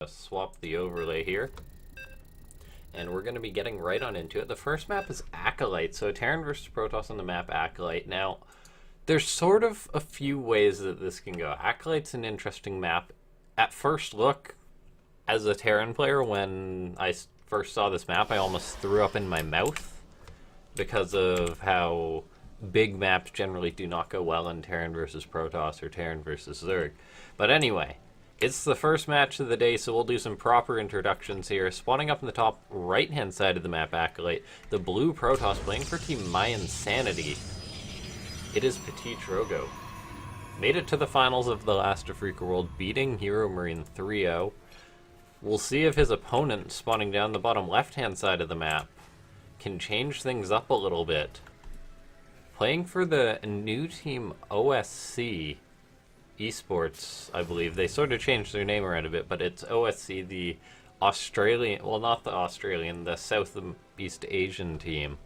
swap the overlay here. And we're going to be getting right on into it. The first map is Acolyte, so Terran versus Protoss on the map Acolyte. Now, there's sort of a few ways that this can go. Acolyte's an interesting map. At first look, as a Terran player, when I first saw this map, I almost threw up in my mouth because of how big maps generally do not go well in Terran versus Protoss or Terran versus Zerg. But anyway, it's the first match of the day, so we'll do some proper introductions here. Spawning up in the top right-hand side of the map Acolyte, the blue Protoss playing for Team My Insanity. It is PtitDrogo. Made it to the finals of the last Afreeca World, beating Hero Marine 3-0. We'll see if his opponent, spawning down the bottom left-hand side of the map, can change things up a little bit. Playing for the new team OSC Esports, I believe. They sort of changed their name around a bit, but it's OSC, the Australian, well, not the Australian, the Southeast Asian team.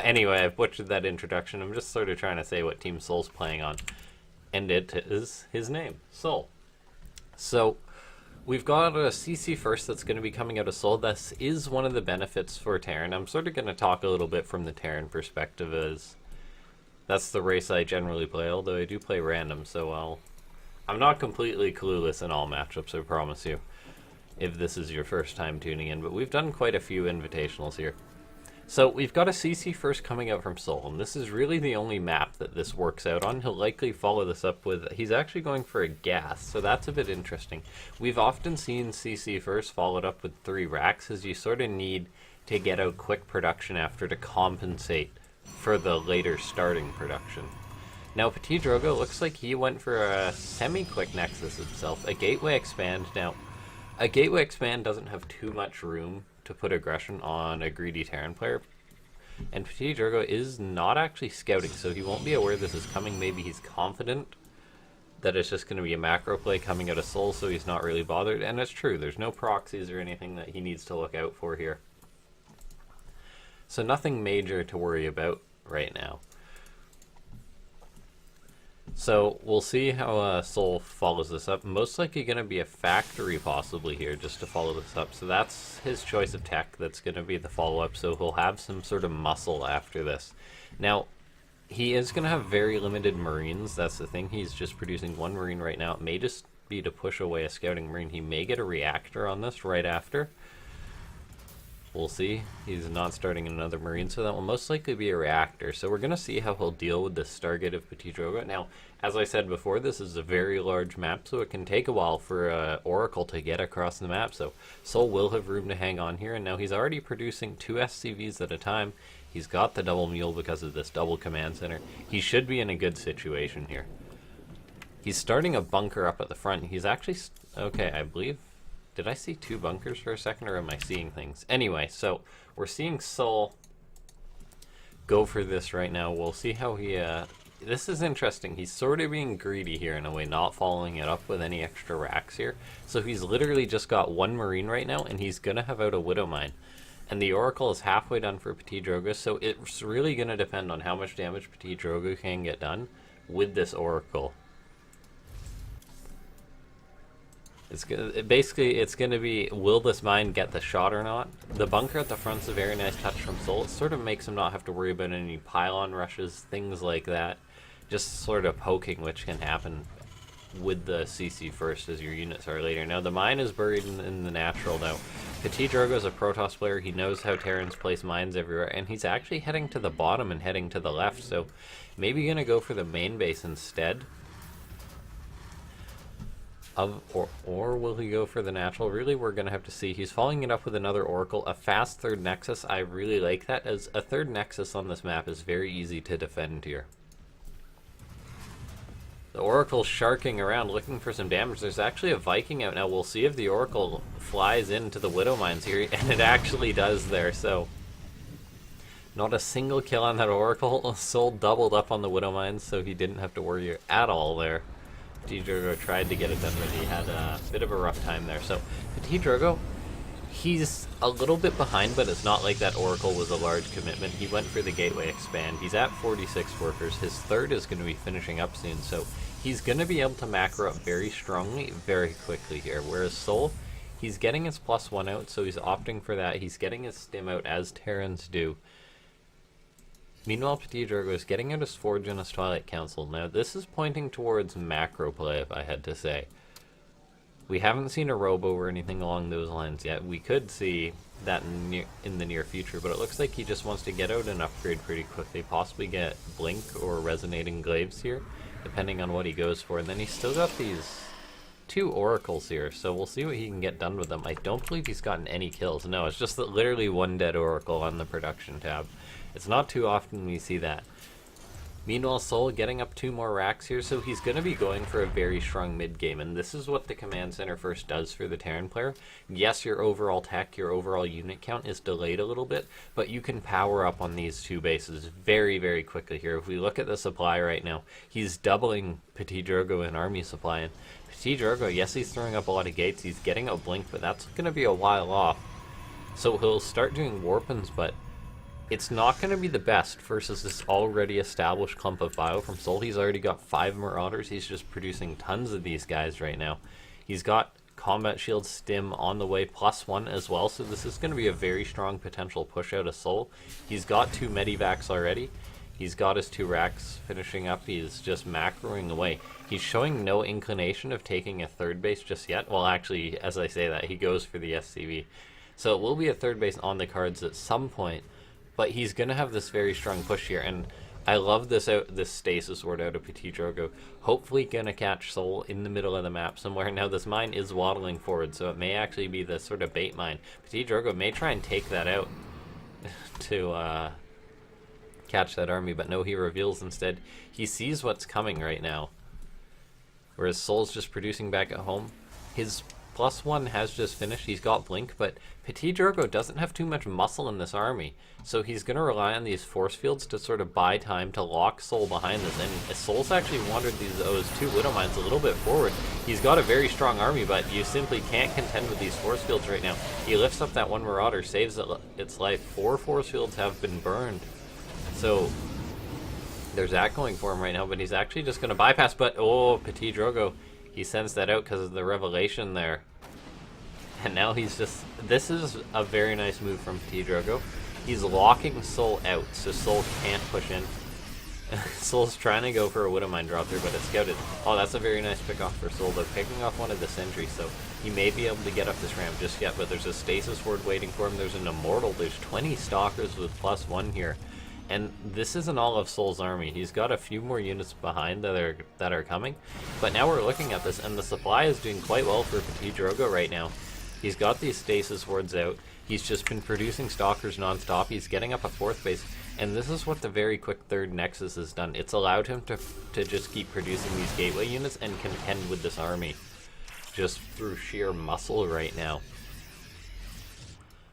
Anyway, I've butchered that introduction. I'm just sort of trying to say what team souL's playing on. And it is his name, souL. So, we've got a CC first that's going to be coming out of souL. This is one of the benefits for Terran. I'm sort of going to talk a little bit from the Terran perspective, as that's the race I generally play, although I do play random, so I'm not completely clueless in all matchups, I promise you, if this is your first time tuning in, but we've done quite a few invitationals here. So we've got a CC first coming out from souL, and this is really the only map that this works out on. He'll likely follow this up with, he's actually going for a gas, so that's a bit interesting. We've often seen CC first followed up with 3 racks, as you sort of need to get out quick production after to compensate for the later starting production. Now PtitDrogo looks like he went for a semi-quick Nexus himself, a Gateway Expand. Now, a Gateway Expand doesn't have too much room to put aggression on a greedy Terran player, and PtitDrogo is not actually scouting, so he won't be aware this is coming. Maybe he's confident that it's just going to be a macro play coming out of souL, so he's not really bothered, and it's true, there's no proxies or anything that he needs to look out for here. So nothing major to worry about right now. So we'll see how souL follows this up. Most likely going to be a factory possibly here just to follow this up. So that's his choice of tech that's going to be the follow-up. So he'll have some sort of muscle after this. Now, he is going to have very limited Marines. That's the thing. He's just producing 1 Marine right now. It may just be to push away a scouting Marine. He may get a reactor on this right after. We'll see. He's not starting another Marine, so that will most likely be a reactor. So we're going to see how he'll deal with the Stargate of PtitDrogo. Now, as I said before, this is a very large map, so it can take a while for Oracle to get across the map. So souL will have room to hang on here, and now he's already producing 2 SCVs at a time. He's got the double mule because of this double command center. He should be in a good situation here. He's starting a bunker up at the front. He's actually... okay, I believe... did I see 2 bunkers for a second, or am I seeing things? Anyway, so we're seeing souL go for this right now. We'll see how he... this is interesting. He's sort of being greedy here in a way, not following it up with any extra racks here. So he's literally just got 1 Marine right now, and he's going to have out a Widow Mine. And the Oracle is halfway done for PtitDrogo, so it's really going to depend on how much damage PtitDrogo can get done with this Oracle. Basically, it's going to be, will this mine get the shot or not? The bunker at the front's a very nice touch from souL. It sort of makes him not have to worry about any pylon rushes, things like that. Just sort of poking, which can happen with the CC first as your units are later. Now, the mine is buried in the natural now. PtitDrogo is a Protoss player. He knows how Terrans place mines everywhere, and he's actually heading to the bottom and heading to the left, so maybe going to go for the main base instead. Or will he go for the natural? Really, we're going to have to see. He's following it up with another Oracle, a fast 3rd Nexus. I really like that, as a 3rd Nexus on this map is very easy to defend here. The Oracle's sharking around looking for some damage. There's actually a Viking out now. We'll see if the Oracle flies into the Widow Mines here, and it actually does there, so... not a single kill on that Oracle. souL doubled up on the Widow Mines, so he didn't have to worry at all there. PtitDrogo tried to get it done, but he had a bit of a rough time there. So PtitDrogo, he's a little bit behind, but it's not like that Oracle was a large commitment. He went for the Gateway Expand. He's at 46 workers. His 3rd is going to be finishing up soon, so he's going to be able to macro up very strongly, very quickly here. Whereas souL, He's getting his +1 out, so he's opting for that. He's getting his stim out, as Terrans do. Meanwhile, PtitDrogo is getting out his Forge and his Twilight Council. Now, this is pointing towards macro play, if I had to say. We haven't seen a Robo or anything along those lines yet. We could see that in the near future, but it looks like he just wants to get out an upgrade pretty quickly, possibly get Blink or Resonating Glaives here, depending on what he goes for. And then he's still got these 2 Oracles here, so we'll see what he can get done with them. I don't believe he's gotten any kills. No, it's just that literally 1 dead Oracle on the production tab. It's not too often we see that. Meanwhile, souL getting up 2 more racks here, so he's going to be going for a very strong mid game, and this is what the Command Center first does for the Terran player. Yes, your overall tech, your overall unit count is delayed a little bit, but you can power up on these 2 bases very, very quickly here. If we look at the supply right now, he's doubling PtitDrogo in army supply, and PtitDrogo, yes, he's throwing up a lot of gates, he's getting a Blink, but that's going to be a while off. So he'll start doing Warpins, but it's not going to be the best versus this already established clump of bio from souL. He's already got 5 Marauders. He's just producing tons of these guys right now. He's got Combat Shield Stim on the way, +1 as well, so this is going to be a very strong potential push out of souL. He's got 2 Medivacs already. He's got his 2 racks finishing up. He's just macroing away. He's showing no inclination of taking a 3rd base just yet. Well, actually, as I say that, he goes for the SCV. So it will be a 3rd base on the cards at some point. But he's going to have this very strong push here, and I love this Stasis Ward out of PtitDrogo. Hopefully going to catch souL in the middle of the map somewhere. Now, this mine is waddling forward, so it may actually be the sort of bait mine. PtitDrogo may try and take that out to catch that army, but no, he reveals instead. He sees what's coming right now, whereas souL's just producing back at home. His +1 has just finished. He's got Blink, but PtitDrogo doesn't have too much muscle in this army, so he's going to rely on these force fields to sort of buy time to lock souL behind this. And souL's actually wandered those 2 Widow Mines a little bit forward. He's got a very strong army, but you simply can't contend with these force fields right now. He lifts up that 1 Marauder, saves its life. 4 force fields have been burned, so there's that going for him right now, but he's actually just going to bypass. But oh, PtitDrogo, he sends that out because of the revelation there. And now he's just... This is a very nice move from PtitDrogo. He's locking souL out, so souL can't push in. souL's trying to go for a Widow Mine drop there, but it's scouted. Oh, that's a very nice pick off for souL, though, picking off one of the sentries, so he may be able to get up this ramp just yet, but there's a Stasis Ward waiting for him. There's an Immortal. There's 20 Stalkers with +1 here. And this isn't all of souL's army. He's got a few more units behind that are coming. But now we're looking at this, and the supply is doing quite well for PtitDrogo right now. He's got these Stasis Wards out. He's just been producing Stalkers non-stop. He's getting up a 4th base. And this is what the very quick 3rd Nexus has done. It's allowed him to just keep producing these Gateway units and contend with this army just through sheer muscle right now.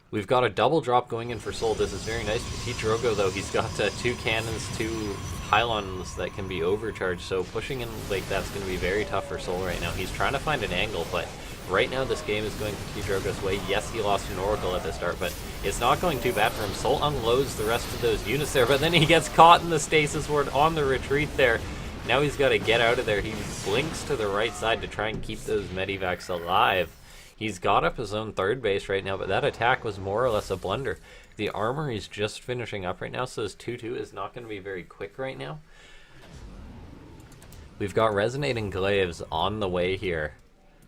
We've got a double drop going in for souL. This is very nice. PtitDrogo, though, he's got 2 cannons, 2 pylons that can be overcharged, so pushing in like that's going to be very tough for souL right now. He's trying to find an angle, but right now this game is going PtitDrogo's way. Yes, he lost an Oracle at the start, but it's not going too bad for him. souL unloads the rest of those units there, but then he gets caught in the Stasis Ward on the retreat there. Now he's got to get out of there. He blinks to the right side to try and keep those Medivacs alive. He's got up his own 3rd base right now, but that attack was more or less a blunder. The armory is just finishing up right now, so his 2-2 is not going to be very quick right now. We've got Resonating Glaives on the way here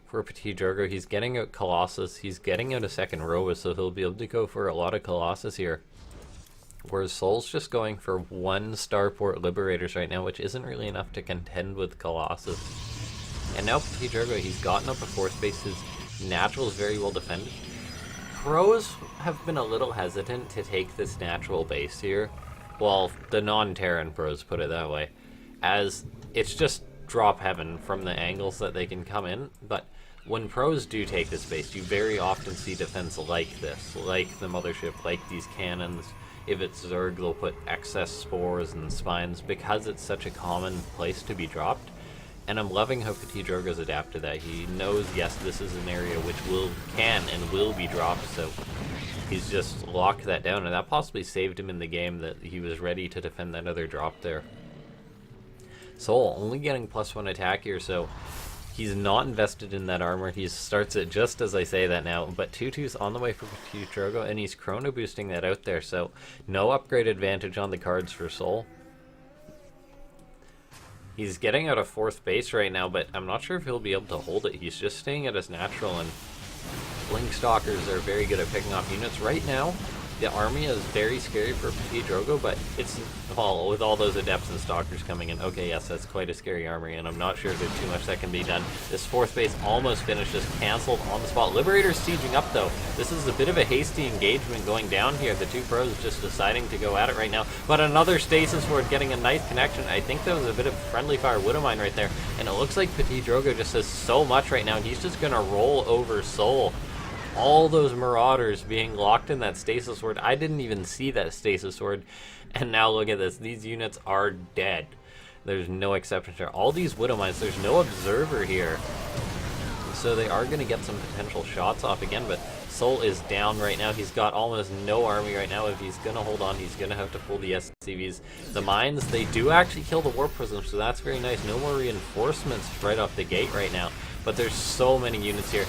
for PtitDrogo. He's getting out Colossus. He's getting out a 2nd Robo, so he'll be able to go for a lot of Colossus here. Whereas souL's just going for 1 Starport Liberators right now, which isn't really enough to contend with Colossus. And now PtitDrogo, he's gotten up a 4th base. His natural is very well defended. Pros have been a little hesitant to take this natural base here. Well, the non-Terran pros, put it that way. As it's just drop heaven from the angles that they can come in. But when pros do take this base, you very often see defense like this. Like the Mothership, like these cannons. If it's Zerg, they'll put excess spores and spines because it's such a common place to be dropped. And I'm loving how PtitDrogo's adapted to that. He knows, yes, this is an area which can and will be dropped, so he's just locked that down, and that possibly saved him in the game that he was ready to defend that other drop there. souL only getting +1 attack here, so He's not invested in that armor. He starts it just as I say that now. But Tutu's on the way for PtitDrogo, and he's chrono boosting that out there. So no upgrade advantage on the cards for souL. He's getting out of 4th base right now, but I'm not sure if he'll be able to hold it. He's just staying at his natural, and Blink Stalkers are very good at picking off units. Right now, the army is very scary for PtitDrogo, but it's, well, with all those Adepts and Stalkers coming in, okay, yes, that's quite a scary army, and I'm not sure there's too much that can be done. This 4th base almost finished, just cancelled on the spot. Liberator's sieging up, though. This is a bit of a hasty engagement going down here. The two pros just deciding to go at it right now, but another Stasis Ward getting a nice connection. I think that was a bit of friendly fire Widowmine right there, and it looks like PtitDrogo just has so much right now, and he's just going to roll over souL. All those Marauders being locked in that Stasis Ward. I didn't even see that Stasis Ward. And now look at this. These units are dead. There's no exception here. All these Widowmines, there's no Observer here. So they are going to get some potential shots off again, but souL is down right now. He's got almost no army right now. If he's going to hold on, he's going to have to pull the SCVs. The mines, they do actually kill the Warp Prism, so that's very nice. No more reinforcements right off the gate right now. But there's so many units here.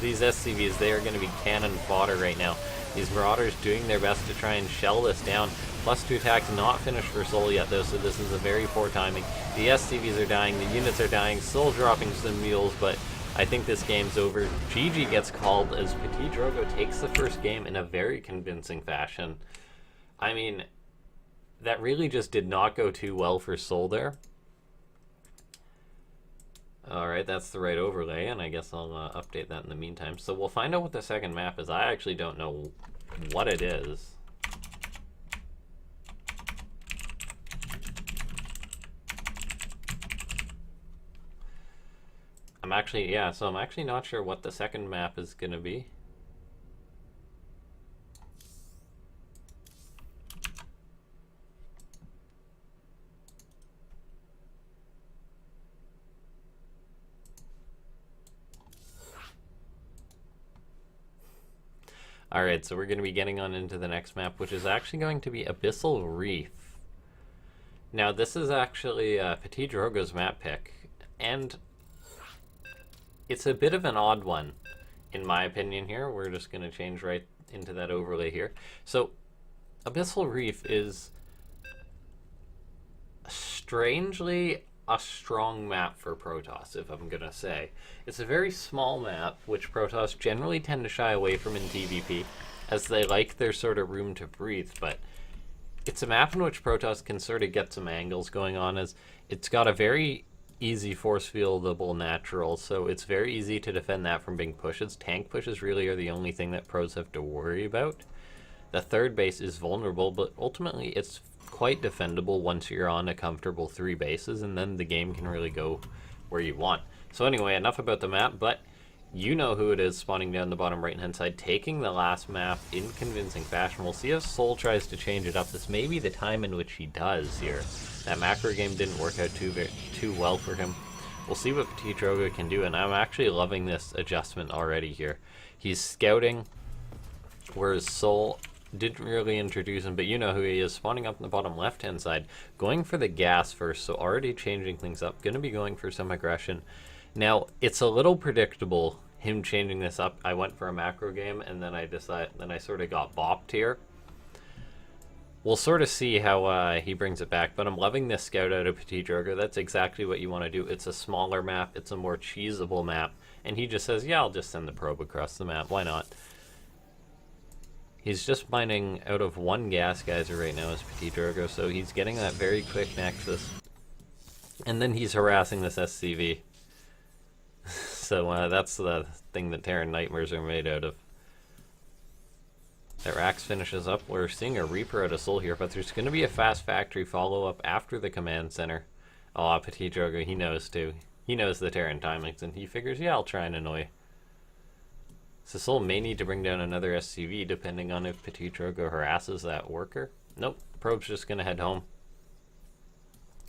These SCVs, they are going to be cannon fodder right now. These Marauders doing their best to try and shell this down. +2 attacks not finished for souL yet, though, so this is a very poor timing. The SCVs are dying, the units are dying, souL dropping some mules, but I think this game's over. GG gets called as PtitDrogo takes the first game in a very convincing fashion. I mean, that really just did not go too well for souL there. Alright, that's the right overlay, and I guess I'll update that in the meantime. So we'll find out what the second map is. I actually don't know what it is. I'm actually not sure what the second map is going to be. Alright, so we're going to be getting on into the next map, which is actually going to be Abyssal Reef. Now, this is actually PtitDrogo's map pick, and it's a bit of an odd one, in my opinion here. We're just going to change right into that overlay here. So, Abyssal Reef is strangely a strong map for Protoss, if I'm gonna say. It's a very small map, which Protoss generally tend to shy away from in PvP, as they like their sort of room to breathe, but it's a map in which Protoss can sort of get some angles going on, as it's got a very easy force fieldable natural, so it's very easy to defend that from being pushes. Tank pushes really are the only thing that pros have to worry about. The third base is vulnerable, but ultimately it's quite defendable once you're on a comfortable 3 bases, and then the game can really go where you want. So anyway, enough about the map, but you know who it is spawning down the bottom right hand side, taking the last map in convincing fashion. We'll see if souL tries to change it up. This may be the time in which he does here. That macro game didn't work out too well for him. We'll see what PtitDrogo can do, and I'm actually loving this adjustment already here. He's scouting, whereas souL didn't really introduce him, but you know who he is, spawning up in the bottom left hand side, going for the gas first, so already changing things up, gonna be going for some aggression. Now, it's a little predictable, him changing this up. I went for a macro game, and then I sort of got bopped here. We'll sort of see how he brings it back, but I'm loving this scout out of PtitDrogo. That's exactly what you want to do. It's a smaller map, it's a more cheesable map, and he just says, yeah, I'll just send the probe across the map, why not? He's just mining out of 1 gas geyser right now as PtitDrogo, so he's getting that very quick nexus. And then he's harassing this SCV. So that's the thing that Terran Nightmares are made out of. Their axe finishes up. We're seeing a Reaper out of souL here, but there's going to be a fast factory follow-up after the command center. Oh, PtitDrogo, he knows too. He knows the Terran timings, and he figures, yeah, I'll try and annoy. So souL may need to bring down another SCV, depending on if PtitDrogo harasses that worker. Nope, probe's just going to head home.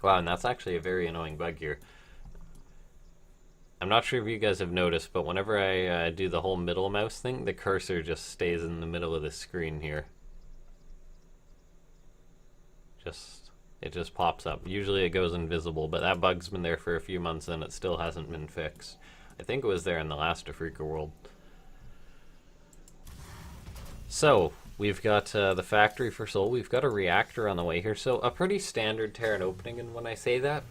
Wow, and that's actually a very annoying bug here. I'm not sure if you guys have noticed, but whenever I do the whole middle mouse thing, the cursor just stays in the middle of the screen here. Just It just pops up. Usually it goes invisible, but that bug's been there for a few months and it still hasn't been fixed. I think it was there in the last Afreeca world. So, we've got the factory for souL. We've got a reactor on the way here. So, a pretty standard Terran opening, and when I say that,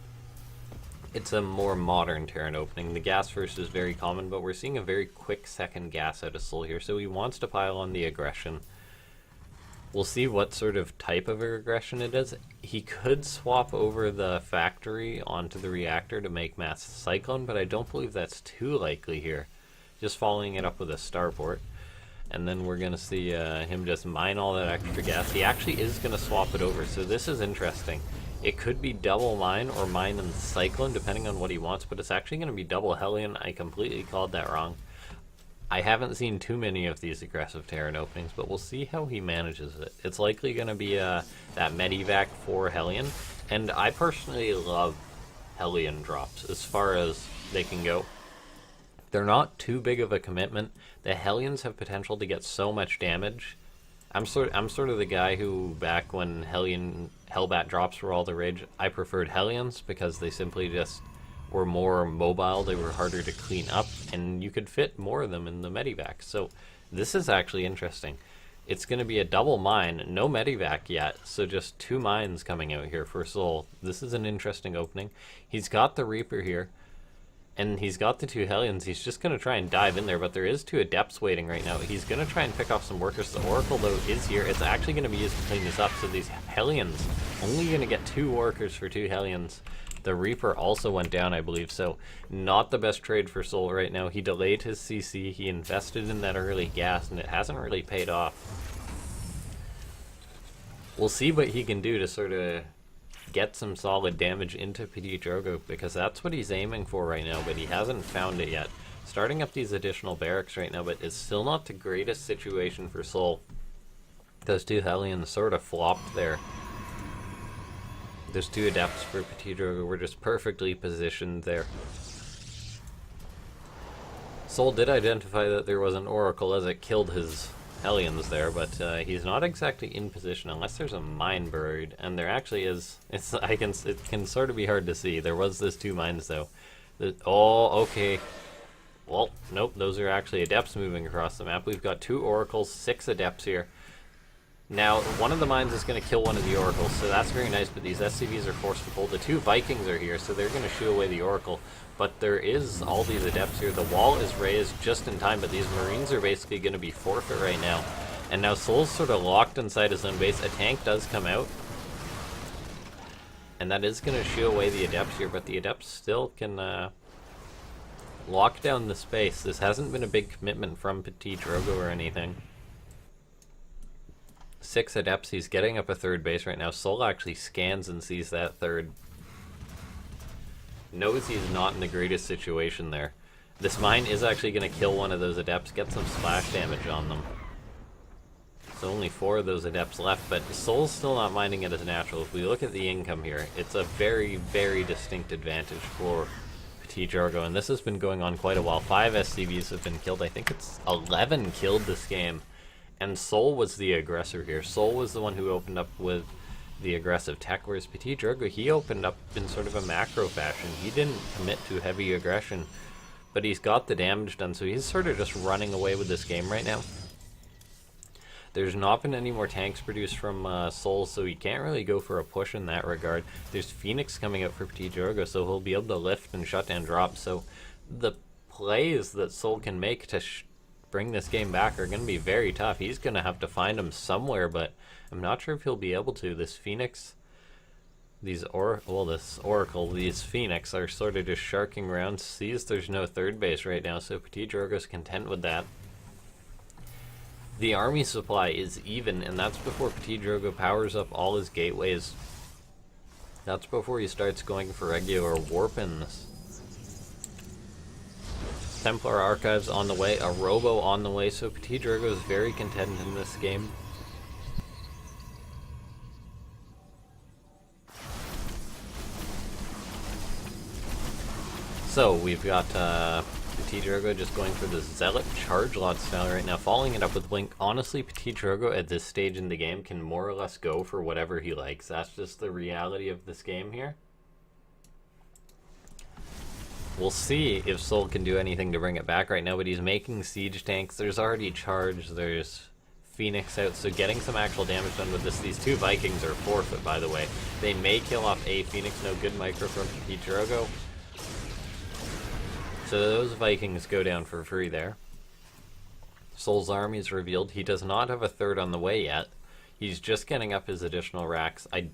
it's a more modern Terran opening. The gas first is very common, but we're seeing a very quick second gas out of souL here. So, he wants to pile on the aggression. We'll see what sort of type of aggression it is. He could swap over the factory onto the reactor to make mass cyclone, but I don't believe that's too likely here. Just following it up with a starport. And then we're going to see him just mine all that extra gas. He actually is going to swap it over, so this is interesting. It could be double mine or mine and cyclone, depending on what he wants, but it's actually going to be double Hellion. I completely called that wrong. I haven't seen too many of these aggressive Terran openings, but we'll see how he manages it. It's likely going to be that Medivac for Hellion, and I personally love Hellion drops as far as they can go. They're not too big of a commitment. The Hellions have potential to get so much damage. I'm sort of the guy who, back when Hellbat drops were all the rage, I preferred Hellions because they simply just were more mobile, they were harder to clean up, and you could fit more of them in the Medivac. So this is actually interesting. It's going to be a double mine, no Medivac yet, so just 2 mines coming out here for souL. This is an interesting opening. He's got the Reaper here, and he's got the 2 Hellions. He's just going to try and dive in there, but there is 2 Adepts waiting right now. He's going to try and pick off some workers. The Oracle, though, is here. It's actually going to be used to clean this up, so these Hellions only going to get 2 workers for 2 Hellions. The Reaper also went down, I believe, so not the best trade for souL right now. He delayed his CC, he invested in that early gas, and it hasn't really paid off. We'll see what he can do to sort of get some solid damage into PtitDrogo, because that's what he's aiming for right now, but he hasn't found it yet. Starting up these additional barracks right now, but it's still not the greatest situation for souL. Those 2 Hellions sort of flopped there. There's 2 Adepts for PtitDrogo. We're just perfectly positioned there. souL did identify that there was an Oracle as it killed his Hellions there, but he's not exactly in position unless there's a mine buried, and there actually is. It can sort of be hard to see. There was this 2 mines though. Oh, okay. Well, nope. Those are actually Adepts moving across the map. We've got 2 Oracles, 6 Adepts here. Now, one of the mines is going to kill one of the Oracles, so that's very nice, but these SCVs are forced to pull. The 2 Vikings are here, so they're going to shoo away the Oracle. But there is all these Adepts here. The wall is raised just in time, but these Marines are basically going to be forfeit right now. And now souL's sort of locked inside his own base. A tank does come out. And that is going to shoo away the Adepts here, but the Adepts still can lock down the space. This hasn't been a big commitment from PtitDrogo or anything. 6 Adepts, he's getting up a 3rd base right now. souL actually scans and sees that 3rd. Knows he's not in the greatest situation there. This mine is actually going to kill one of those Adepts, get some splash damage on them. So only 4 of those Adepts left, but souL's still not mining it as natural. If we look at the income here, it's a very, very distinct advantage for PtitDrogo, and this has been going on quite a while. 5 SCVs have been killed. I think it's 11 killed this game. And souL was the aggressor here. souL was the one who opened up with the aggressive tech, whereas PtitDrogo, he opened up in sort of a macro fashion. He didn't commit to heavy aggression, but he's got the damage done, so he's sort of just running away with this game right now. There's not been any more tanks produced from souL, so he can't really go for a push in that regard. There's Phoenix coming out for PtitDrogo, so he'll be able to lift and shut down drops. So the plays that souL can make to bring this game back are going to be very tough. He's going to have to find them somewhere, but I'm not sure if he'll be able to. This Phoenix, this Oracle, these Phoenix are sort of just sharking around. Sees there's no 3rd base right now, so PtitDrogo's content with that. The army supply is even, and that's before PtitDrogo powers up all his gateways. That's before he starts going for regular warp-ins. Templar Archives on the way, a Robo on the way, so PtitDrogo is very content in this game. So we've got PtitDrogo just going for the Zealot Charge Lot style right now, following it up with Blink. Honestly, PtitDrogo at this stage in the game can more or less go for whatever he likes. That's just the reality of this game here. We'll see if souL can do anything to bring it back right now, but he's making siege tanks. There's already Charge, there's Phoenix out, so getting some actual damage done with this. These two Vikings are forfeit, by the way. They may kill off a Phoenix. No good micro from PtitDrogo. So those Vikings go down for free there. souL's army is revealed. He does not have a third on the way yet. He's just getting up his additional racks. I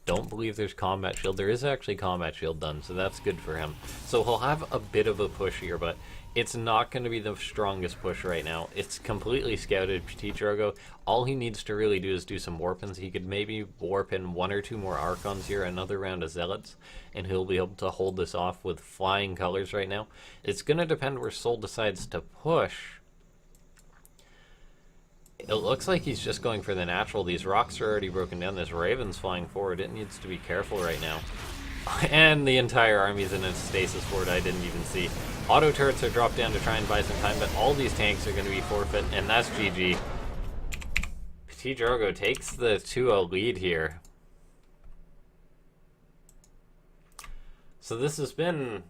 don't believe there's combat shield. There is actually combat shield done, so that's good for him. So he'll have a bit of a push here, but it's not going to be the strongest push right now. It's completely scouted PtitDrogo. All he needs to really do is do some warp-ins. He could maybe warp in 1 or 2 more Archons here, another round of Zealots, and he'll be able to hold this off with flying colors right now. It's going to depend where souL decides to push. It looks like he's just going for the natural. These rocks are already broken down. This Raven's flying forward. It needs to be careful right now. And the entire army's in a stasis fort I didn't even see. Auto turrets are dropped down to try and buy some time, but all these tanks are going to be forfeit, and that's GG. PtitDrogo takes the 2-0 lead here. So this has been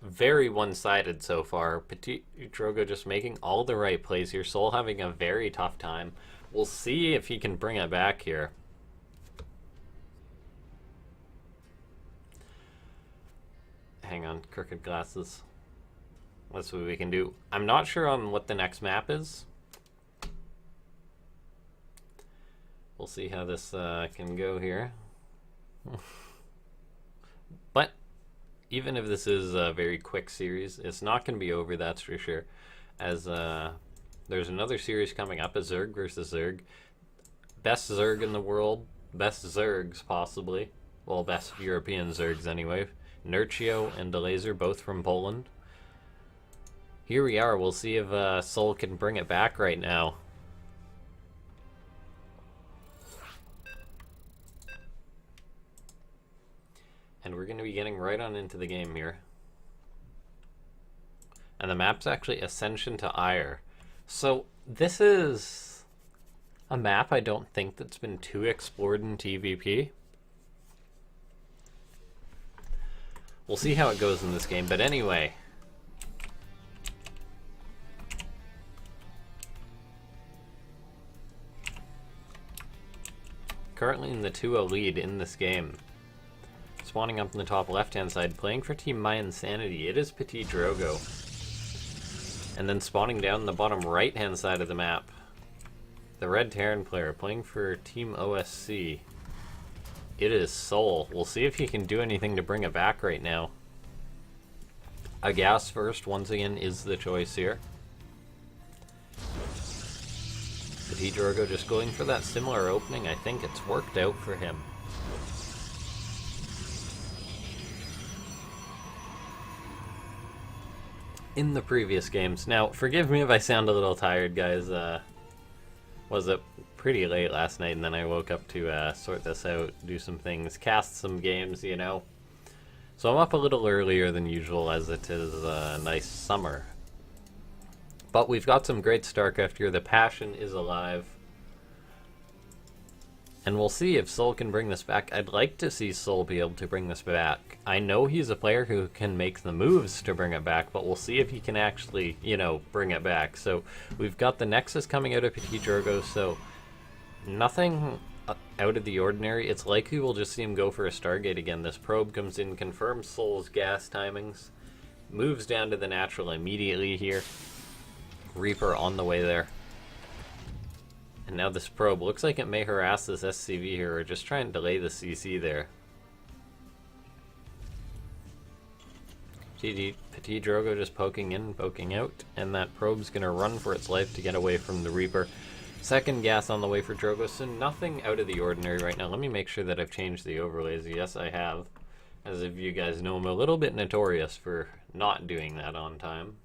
very one-sided so far. PtitDrogo just making all the right plays here. souL having a very tough time. We'll see if he can bring it back here. Hang on, crooked glasses. Let's see what we can do. I'm not sure on what the next map is. We'll see how this can go here. But even if this is a very quick series, it's not going to be over, that's for sure. As there's another series coming up, a Zerg versus Zerg. Best Zerg in the world. Best Zergs, possibly. Well, best European Zergs anyway. Nurcio and DeLaser, both from Poland. Here we are. We'll see if souL can bring it back right now. And we're going to be getting right on into the game here. And the map's actually Ascension to Ire. So this is a map I don't think that's been too explored in TVP. We'll see how it goes in this game, but anyway. Currently in the 2-0 lead in this game. Spawning up in the top left-hand side, playing for Team My Insanity. It is PtitDrogo. And then spawning down the bottom right-hand side of the map, the Red Terran player playing for Team OSC. It is souL. We'll see if he can do anything to bring it back right now. A gas first, once again, is the choice here. PtitDrogo just going for that similar opening. I think it's worked out for him. In the previous games. Now, forgive me if I sound a little tired, guys. Was up pretty late last night, and then I woke up to sort this out, do some things, cast some games, you know. So I'm up a little earlier than usual, as it is a nice summer. But we've got some great StarCraft here. The passion is alive. And we'll see if souL can bring this back. I'd like to see souL be able to bring this back. I know he's a player who can make the moves to bring it back, but we'll see if he can actually, you know, bring it back. So we've got the Nexus coming out of PtitDrogo, so nothing out of the ordinary. It's likely we'll just see him go for a Stargate again. This probe comes in, confirms souL's gas timings, moves down to the natural immediately here. Reaper on the way there. And now this probe looks like it may harass this SCV here, or just try and delay the CC there. PtitDrogo just poking in, poking out, and that probe's going to run for its life to get away from the Reaper. Second gas on the way for Drogo, so nothing out of the ordinary right now. Let me make sure that I've changed the overlays. Yes, I have. As if you guys know, I'm a little bit notorious for not doing that on time.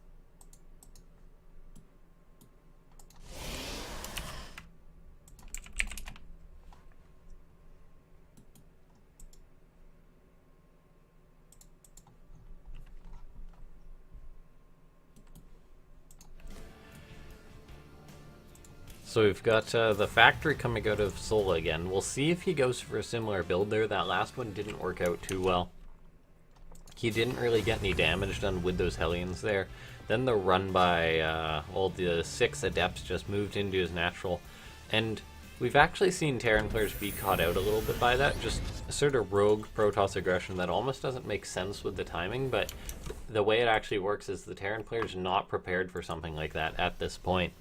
So we've got the factory coming out of souL again. We'll see if he goes for a similar build there. That last one didn't work out too well. He didn't really get any damage done with those Hellions there. Then the run by all the 6 Adepts just moved into his natural. And we've actually seen Terran players be caught out a little bit by that. Just sort of rogue Protoss aggression that almost doesn't make sense with the timing. But the way it actually works is the Terran player's not prepared for something like that at this point.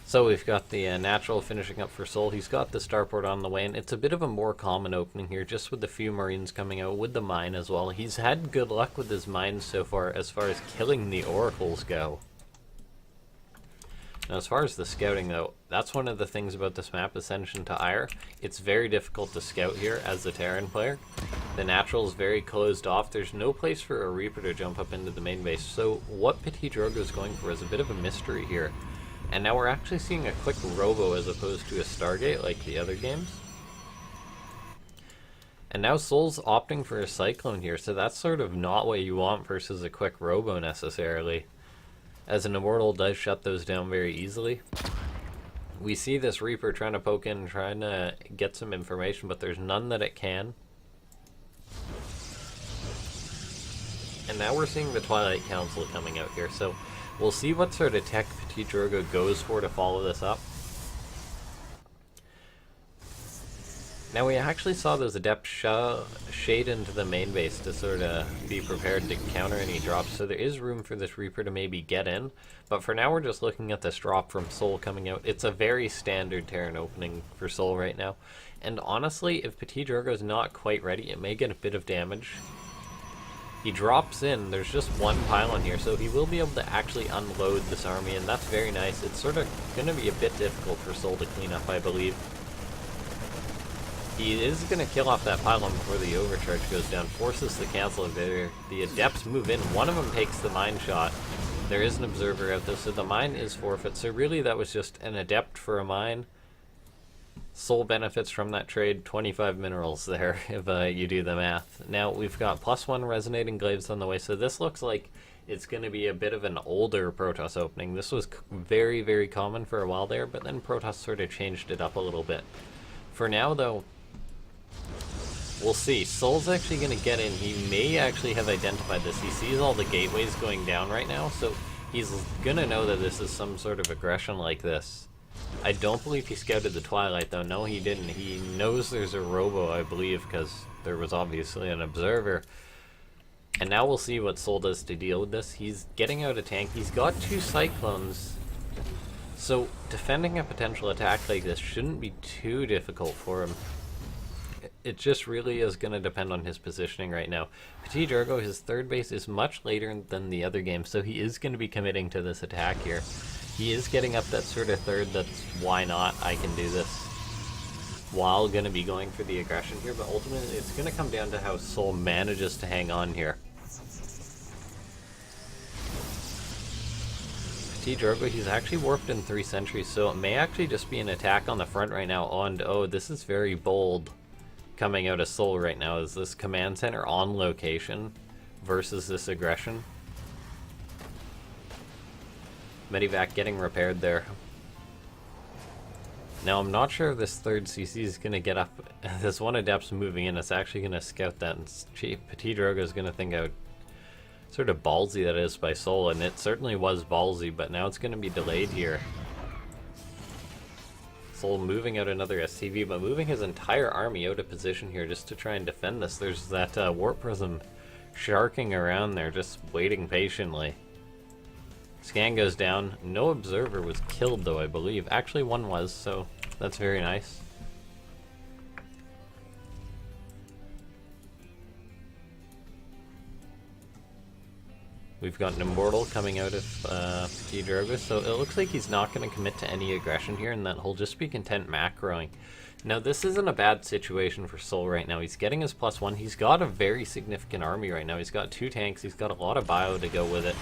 So we've got the natural finishing up for souL. He's got the starport on the way, and it's a bit of a more common opening here, just with a few Marines coming out, with the mine as well. He's had good luck with his mines so far as killing the Oracles go. Now, as far as the scouting, though, that's one of the things about this map, Ascension to Ire. It's very difficult to scout here as a Terran player. The natural is very closed off. There's no place for a Reaper to jump up into the main base. So what PtitDrogo is going for is a bit of a mystery here. And now we're actually seeing a quick robo as opposed to a Stargate like the other games. And now souL's opting for a Cyclone here, so that's sort of not what you want versus a quick robo necessarily, as an Immortal does shut those down very easily. We see this Reaper trying to poke in, trying to get some information, but there's none that it can. And now we're seeing the Twilight Council coming out here, so we'll see what sort of tech PtitDrogo goes for to follow this up. Now we actually saw those Adepts shade into the main base to sort of be prepared to counter any drops, so there is room for this Reaper to maybe get in. But for now we're just looking at this drop from souL coming out. It's a very standard Terran opening for souL right now. And honestly, if PtitDrogo is not quite ready, it may get a bit of damage. He drops in, there's just one pylon here, so he will be able to actually unload this army, and that's very nice. It's sort of going to be a bit difficult for souL to clean up, I believe. He is going to kill off that pylon before the overcharge goes down, forces the cancel invader. The Adepts move in, one of them takes the mine shot. There is an observer out there, so the mine is forfeit, so really that was just an Adept for a mine. souL benefits from that trade, 25 minerals there, if you do the math. Now, we've got +1 resonating glaives on the way, so this looks like it's going to be a bit of an older Protoss opening. This was very, very common for a while there, but then Protoss sort of changed it up a little bit. For now, though, we'll see. souL's actually going to get in. He may actually have identified this. He sees all the gateways going down right now, so he's going to know that this is some sort of aggression like this. I don't believe he scouted the Twilight, though. No, he didn't. He knows there's a robo, I believe, because there was obviously an observer. And now we'll see what souL does to deal with this. He's getting out a tank. He's got 2 Cyclones. So defending a potential attack like this shouldn't be too difficult for him. It just really is going to depend on his positioning right now. PtitDrogo, his third base is much later than the other game, so he is going to be committing to this attack here. He is getting up that sort of third, that's why not, I can do this, while going to be going for the aggression here, but ultimately it's going to come down to how souL manages to hang on here. PtitDrogo, he's actually warped in 3 sentries, so it may actually just be an attack on the front right now, and oh, this is very bold coming out of souL right now. Is this command center on location versus this aggression? Medivac getting repaired there. Now, I'm not sure if this third CC is going to get up. This one Adept's moving in. It's actually going to scout that. And PtitDrogo is going to think how sort of ballsy that is by souL. And it certainly was ballsy, but now it's going to be delayed here. souL moving out another SCV, but moving his entire army out of position here just to try and defend this. There's that Warp Prism sharking around there, just waiting patiently. Scan goes down. No observer was killed, though, I believe. Actually, one was, so that's very nice. We've got an Immortal coming out of PtitDrogo, so it looks like he's not going to commit to any aggression here, and that he'll just be content macroing. Now, this isn't a bad situation for souL right now. He's getting his +1. He's got a very significant army right now. He's got 2 tanks. He's got a lot of bio to go with it.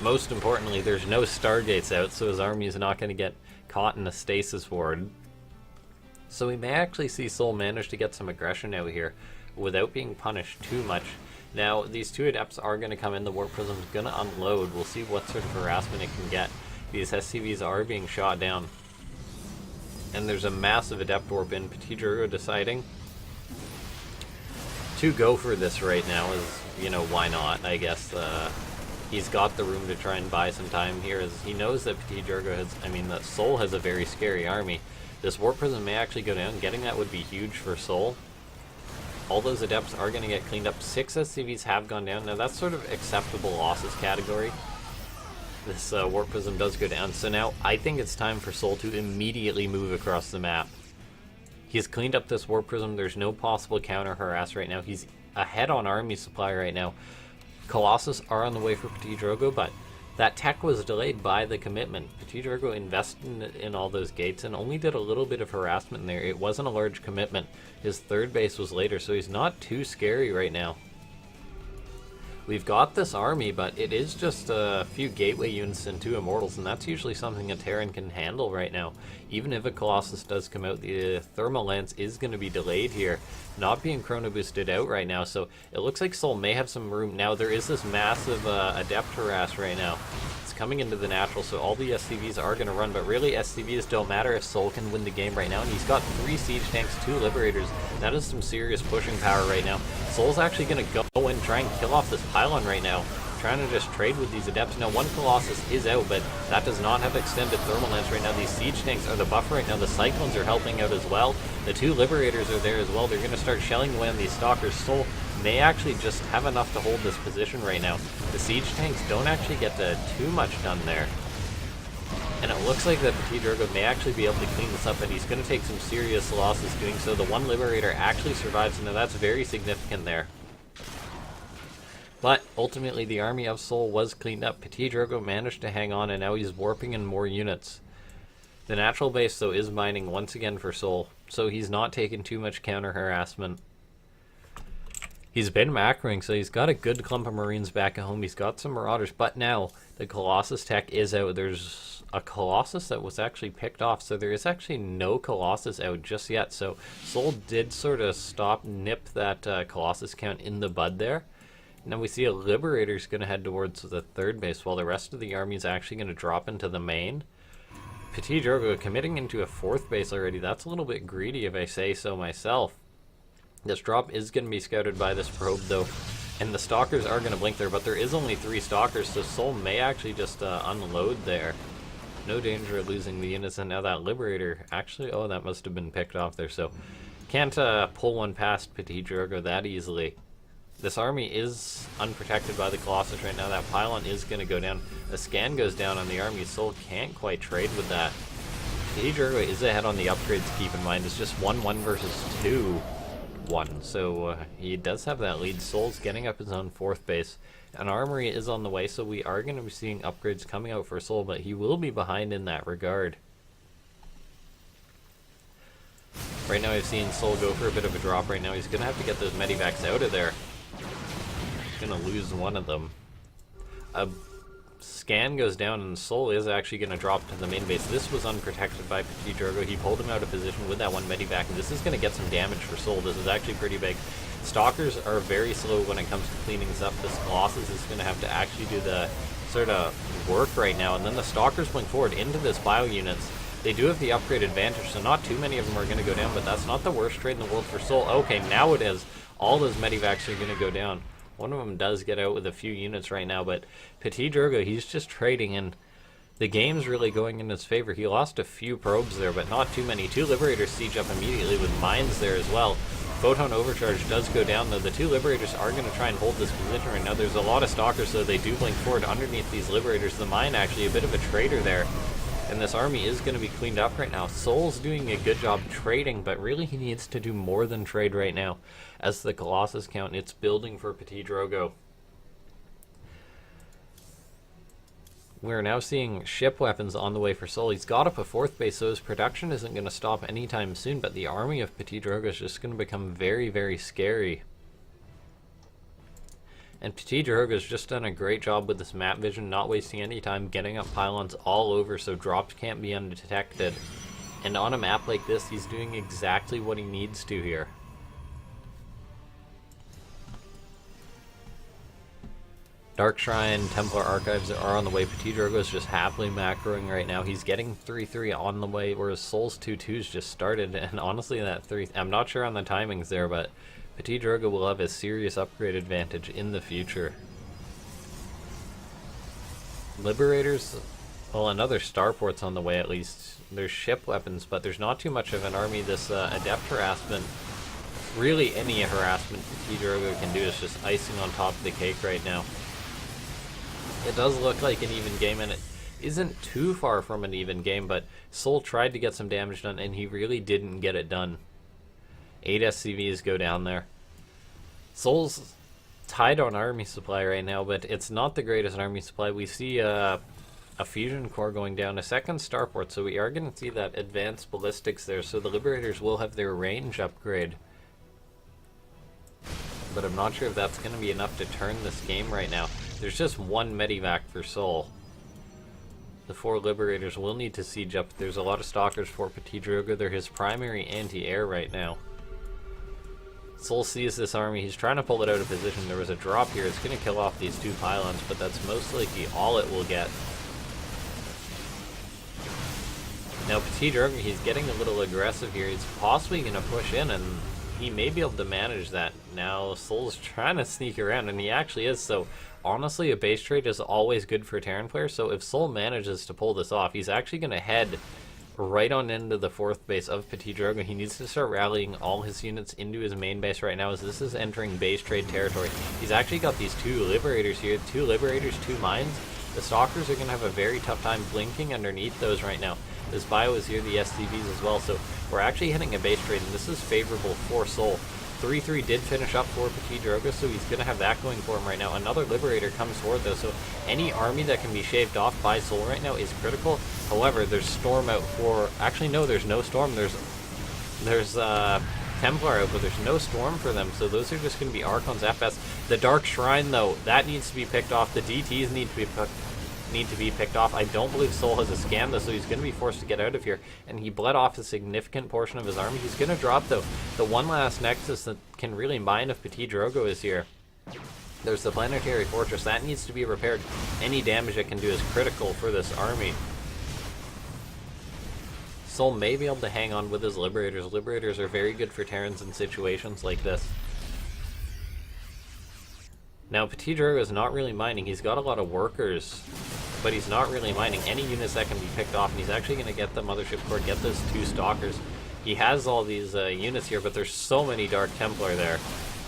Most importantly, there's no Stargates out, so his army is not going to get caught in a stasis ward. So we may actually see souL manage to get some aggression out here without being punished too much. Now, these two Adepts are going to come in. The Warp Prism's going to unload. We'll see what sort of harassment it can get. These SCVs are being shot down. And there's a massive Adept Warp in. PtitDrogo deciding to go for this right now is, you know, why not, I guess. He's got the room to try and buy some time here, as he knows that PtitDrogo has, that souL has a very scary army. This Warp Prism may actually go down. Getting that would be huge for souL. All those Adepts are going to get cleaned up. 6 SCVs have gone down. Now, that's sort of acceptable losses category. This Warp Prism does go down. So now, I think it's time for souL to immediately move across the map. He's cleaned up this Warp Prism. There's no possible counter harass right now. He's ahead on army supply right now. Colossus are on the way for PtitDrogo, but that tech was delayed by the commitment. PtitDrogo invested in all those gates and only did a little bit of harassment in there. It wasn't a large commitment. His third base was later, so he's not too scary right now. We've got this army, but it is just a few gateway units and 2 immortals, and that's usually something a Terran can handle right now. Even if a Colossus does come out, the Thermal Lance is going to be delayed here, not being chrono boosted out right now, so it looks like souL may have some room. Now, there is this massive Adept harass right now. It's coming into the natural, so all the SCVs are going to run, but really SCVs don't matter if souL can win the game right now, and he's got 3 siege tanks, 2 liberators. That is some serious pushing power right now. souL's actually going to go and try and kill off this pylon right now, trying to just trade with these Adepts. Now, 1 Colossus is out, but that does not have extended Thermal Lance right now. These siege tanks are the buffer right now. The Cyclones are helping out as well. The 2 Liberators are there as well. They're going to start shelling away on these Stalkers. souL may actually just have enough to hold this position right now. The siege tanks don't actually get too much done there. And it looks like that PtitDrogo may actually be able to clean this up, and he's going to take some serious losses doing so. The 1 Liberator actually survives, and now that's very significant there. But ultimately, the army of souL was cleaned up. PtitDrogo managed to hang on, and now he's warping in more units. The natural base, though, is mining once again for souL, so he's not taking too much counter harassment. He's been macroing, so he's got a good clump of Marines back at home. He's got some Marauders, but now the Colossus tech is out. There's a Colossus that was actually picked off, so there is actually no Colossus out just yet. So souL did sort of nip that Colossus count in the bud there. Now we see a Liberator's going to head towards the third base, while the rest of the army is actually going to drop into the main. PtitDrogo committing into a 4th base already. That's a little bit greedy if I say so myself. This drop is going to be scouted by this probe, though, and the Stalkers are going to blink there, but there is only 3 Stalkers, so souL may actually just unload there. No danger of losing the units, and now that Liberator actually, oh, that must have been picked off there, so can't pull one past PtitDrogo that easily. This army is unprotected by the Colossus right now. That pylon is going to go down. A scan goes down on the army. souL can't quite trade with that. PtitDrogo is ahead on the upgrades, keep in mind. It's just 1-1 versus 2-1. So he does have that lead. souL's getting up his own 4th base. An armory is on the way, so we are going to be seeing upgrades coming out for souL, but he will be behind in that regard. Right now I've seen souL go for a bit of a drop right now. He's going to have to get those medivacs out of there. He's going to lose one of them. A scan goes down, and souL is actually going to drop to the main base. This was unprotected by PtitDrogo. He pulled him out of position with that 1 medivac, and this is going to get some damage for souL. This is actually pretty big. Stalkers are very slow when it comes to cleaning this up. This Colossus is going to have to actually do the sort of work right now, and then the Stalkers blink forward into this bio units. They do have the upgrade advantage, so not too many of them are going to go down, but that's not the worst trade in the world for souL. Okay, now it is. All those medivacs are going to go down. One of them does get out with a few units right now, but PtitDrogo, he's just trading, and the game's really going in his favor. He lost a few probes there, but not too many. 2 Liberators siege up immediately with mines there as well. Photon Overcharge does go down, though. The 2 Liberators are going to try and hold this position right now. There's a lot of Stalkers, so they do blink forward underneath these Liberators. The mine actually a bit of a traitor there. And this army is going to be cleaned up right now. souL's doing a good job trading, but really he needs to do more than trade right now. As the Colossus count, it's building for PtitDrogo. We're now seeing ship weapons on the way for souL. He's got up a 4th base, so his production isn't going to stop anytime soon, but the army of PtitDrogo is just going to become very, very scary. And PtitDrogo has just done a great job with this map vision, not wasting any time, getting up pylons all over so drops can't be undetected. And on a map like this, he's doing exactly what he needs to here. Dark Shrine, Templar Archives are on the way. PtitDrogo is just happily macroing right now. He's getting 3-3 on the way, whereas souL's 2-2s just started. And honestly, that 3... I'm not sure on the timings there, but PtitDrogo will have a serious upgrade advantage in the future. Liberators... Well, another starport's on the way at least. There's ship weapons, but there's not too much of an army. This adept harassment... Really, any harassment PtitDrogo can do is just icing on top of the cake right now. It does look like an even game, and it isn't too far from an even game, but souL tried to get some damage done, and he really didn't get it done. 8 SCVs go down there. souL's tied on army supply right now, but it's not the greatest army supply. We see a fusion core going down, a second starport, so we are going to see that advanced ballistics there, so the Liberators will have their range upgrade. But I'm not sure if that's going to be enough to turn this game right now. There's just one medivac for souL. The 4 Liberators will need to siege up. There's a lot of stalkers for PtitDrogo. They're his primary anti-air right now. souL sees this army. He's trying to pull it out of position. There was a drop here. It's going to kill off these 2 pylons, but that's most likely all it will get. Now PtitDrogo, he's getting a little aggressive here. He's possibly going to push in, and he may be able to manage that. Now souL's trying to sneak around, and he actually is. So honestly, a base trade is always good for Terran players. So if souL manages to pull this off, he's actually going to head right on into the 4th base of PtitDrogo. He needs to start rallying all his units into his main base right now, as this is entering base trade territory. He's actually got these 2 Liberators here. 2 Liberators, 2 mines. The Stalkers are going to have a very tough time blinking underneath those right now. This bio is here, the SCVs as well, so we're actually hitting a base trade, and this is favorable for souL. 3-3 did finish up for PtitDrogo, so he's going to have that going for him right now. Another Liberator comes forward, though, so any army that can be shaved off by souL right now is critical. However, there's Storm out for... Actually, no, there's no Storm. There's Templar out, but there's no Storm for them, so those are just going to be Archons at best. The Dark Shrine, though, that needs to be picked off. The DTs need to be picked off. I don't believe souL has a scan, though, so he's going to be forced to get out of here. And he bled off a significant portion of his army. He's going to drop, though, the one last Nexus that can really mine if PtitDrogo is here. There's the Planetary Fortress. That needs to be repaired. Any damage it can do is critical for this army. souL may be able to hang on with his Liberators. Liberators are very good for Terrans in situations like this. Now, PtitDrogo is not really mining. He's got a lot of workers, but he's not really mining any units that can be picked off, and he's actually going to get the Mothership Core, get those 2 Stalkers. He has all these units here, but there's so many Dark Templar there,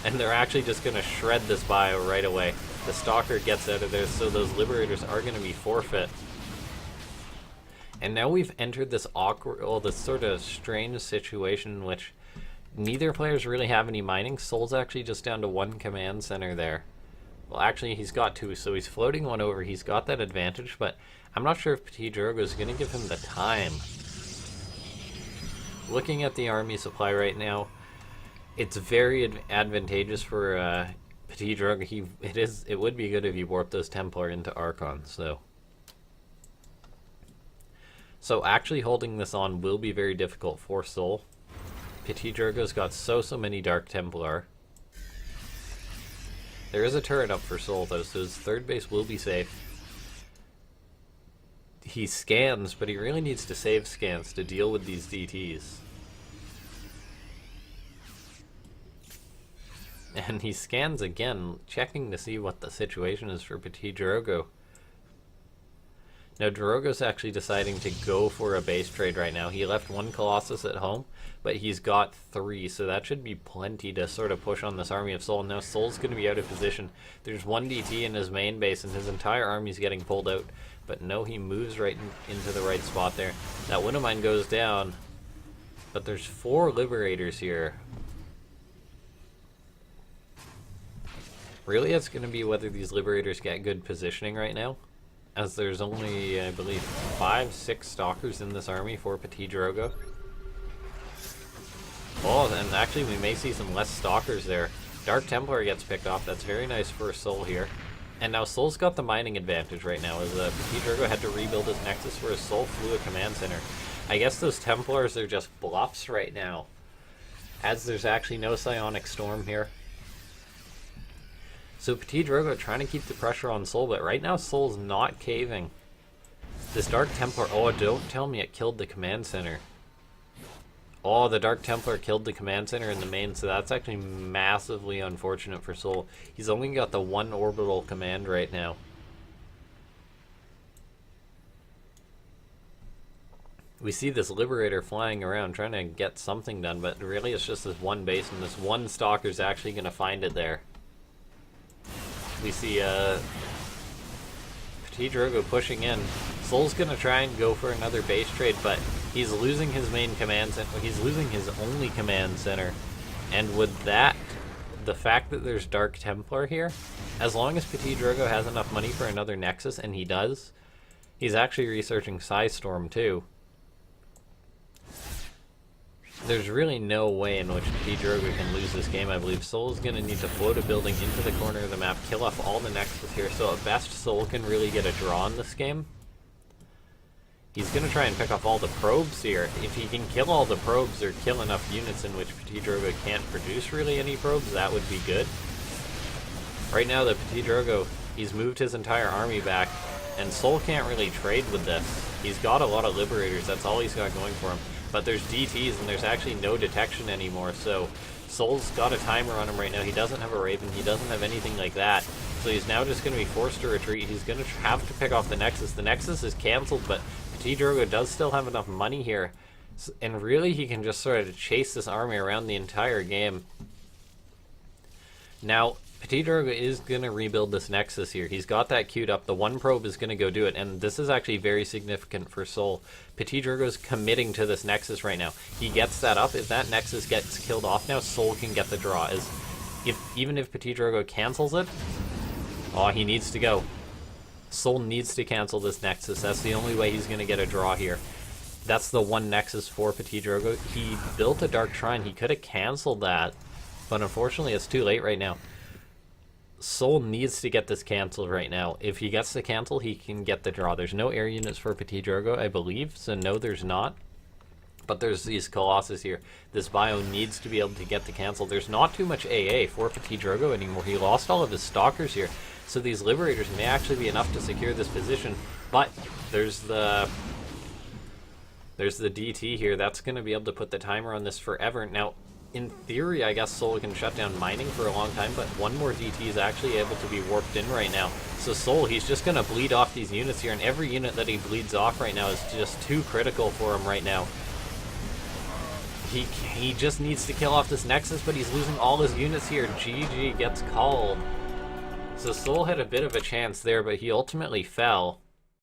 and they're actually just going to shred this bio right away. The Stalker gets out of there, so those Liberators are going to be forfeit. And now we've entered this awkward, well, this sort of strange situation in which neither players really have any mining. souL's actually just down to 1 command center there. Well, actually, he's got 2, so he's floating 1 over. He's got that advantage, but I'm not sure if PtitDrogo is going to give him the time. Looking at the army supply right now, it's very advantageous for PtitDrogo. It would be good if you warped those Templar into Archons, though. So actually holding this on will be very difficult for souL. PtitDrogo's got so many Dark Templar. There is a turret up for souL, though, so his 3rd base will be safe. He scans, but he really needs to save scans to deal with these DTs. And he scans again, checking to see what the situation is for PtitDrogo. Now, Drogo's actually deciding to go for a base trade right now. He left 1 Colossus at home, but he's got 3, so that should be plenty to sort of push on this army of souL. Now, souL's going to be out of position. There's 1 DT in his main base, and his entire army's getting pulled out. But no, he moves right into the right spot there. That Wintermine goes down, but there's 4 Liberators here. Really, it's going to be whether these Liberators get good positioning right now, as there's only, I believe, 5-6 Stalkers in this army for PtitDrogo. Oh, and actually we may see some less Stalkers there. Dark Templar gets picked off. That's very nice for souL here. And now souL's got the mining advantage right now, as PtitDrogo had to rebuild his Nexus, whereas souL flew a command center. I guess those Templars are just bluffs right now, as there's actually no Psionic Storm here. So PtitDrogo trying to keep the pressure on souL, but right now souL's not caving. This Dark Templar, oh, don't tell me it killed the command center. Oh, the Dark Templar killed the command center in the main, so that's actually massively unfortunate for souL. He's only got the one orbital command right now. We see this Liberator flying around trying to get something done, but really it's just this one base, and this one Stalker's actually going to find it there. We see PtitDrogo pushing in. souL's going to try and go for another base trade, but he's losing his main command center. He's losing his only command center. And with that, the fact that there's Dark Templar here, as long as PtitDrogo has enough money for another Nexus, and he does, he's actually researching Psystorm too. There's really no way in which PtitDrogo can lose this game, I believe. souL's going to need to float a building into the corner of the map, kill off all the Nexus here, so at best souL can really get a draw in this game. He's going to try and pick off all the probes here. If he can kill all the probes or kill enough units in which PtitDrogo can't produce really any probes, that would be good. Right now, the PtitDrogo, he's moved his entire army back, and souL can't really trade with this. He's got a lot of Liberators, that's all he's got going for him. But there's DTs, and there's actually no detection anymore, so souL's got a timer on him right now. He doesn't have a Raven, he doesn't have anything like that. So he's now just going to be forced to retreat. He's going to have to pick off the Nexus. The Nexus is cancelled, but PtitDrogo does still have enough money here. And really, he can just sort of chase this army around the entire game. Now, PtitDrogo is going to rebuild this Nexus here. He's got that queued up. The one probe is going to go do it, and this is actually very significant for souL. PtitDrogo's committing to this Nexus right now. He gets that up. If that Nexus gets killed off now, souL can get the draw. Even if PtitDrogo cancels it, oh, he needs to go. souL needs to cancel this Nexus. That's the only way he's going to get a draw here. That's the one Nexus for PtitDrogo. He built a Dark Shrine. He could have canceled that, but unfortunately it's too late right now. souL needs to get this canceled right now. If he gets the cancel, he can get the draw. There's no air units for PtitDrogo, I believe, so no, there's not. But there's these Colossus here. This bio needs to be able to get the cancel. There's not too much AA for PtitDrogo anymore. He lost all of his Stalkers here, so these Liberators may actually be enough to secure this position. But there's the DT here. That's going to be able to put the timer on this forever. Now, in theory, I guess souL can shut down mining for a long time, but one more DT is actually able to be warped in right now. So souL, he's just going to bleed off these units here, and every unit that he bleeds off right now is just too critical for him right now. He just needs to kill off this Nexus, but he's losing all his units here. GG gets called. So souL had a bit of a chance there, but he ultimately fell.